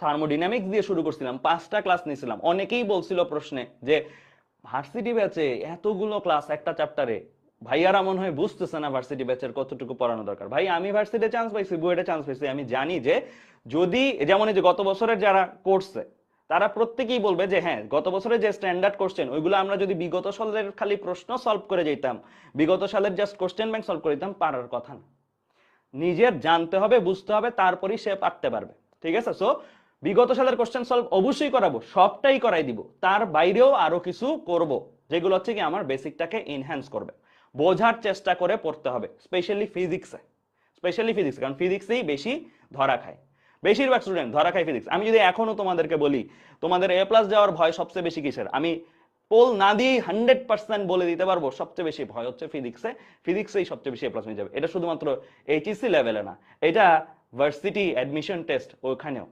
Thermodynamics দিয়ে শুরু করছিলাম, 5টা ক্লাস নিয়েছিলাম। অনেকেই বলছিল প্রশ্নে যে ভার্সিটি ব্যাচে এতগুলো ক্লাস একটা চ্যাপ্টারে, ভাইয়ারা মনে হয় বুঝতেছে না ভার্সিটি ব্যাচের কতটুকু পড়ানো দরকার। ভাই আমি ভার্সিটিতে চান্স পাইছি, বুয়েটে চান্স পাইছি, আমি জানি যে যদি যেমন এই যে গত বছরের যারা করছে তারা প্রত্যেকেই বলবে যে হ্যাঁ গত বছরে যে স্ট্যান্ডার্ড কোশ্চেন ওইগুলো আমরা যদি বিগত সালের খালি প্রশ্ন সলভ করে যেতাম, বিগত সালের জাস্ট কোশ্চেন ব্যাংক সলভ করে দিতাম, পারার কথা না। নিজের জানতে হবে, বুঝতে হবে, তারপরেই সে পারতে পারবে। ঠিক আছে? সো বিগত সালের কোশ্চেন সলভ অবশ্যই করাবো, সবটাই করাই দিব, তার বাইরেও আরো কিছু করব যেগুলো হচ্ছে কি আমার বেসিকটাকে এনহ্যান্স করবে। বোঝার চেষ্টা করে পড়তে হবে, স্পেশালি ফিজিক্সে, কারণ ফিজিক্সেই বেশি ধরা খায়, বেশিরভাগ স্টুডেন্ট ধরা খায় ফিজিক্স। আমি যদি এখনো তোমাদেরকে বলি তোমাদের এ প্লাস যাওয়ার ভয় সবচেয়ে বেশি কিসের, আমি পোল না দিয়েই 100% বলে দিতে পারবো সবচেয়ে বেশি ভয় হচ্ছে ফিজিক্সে। ফিজিক্সেই সবচেয়ে বেশি এ প্লাস হয়ে যাবে। এটা শুধুমাত্র এইচএসসি লেভেলে না, এটা ভার্সিটি অ্যাডমিশন টেস্ট ওখানেও।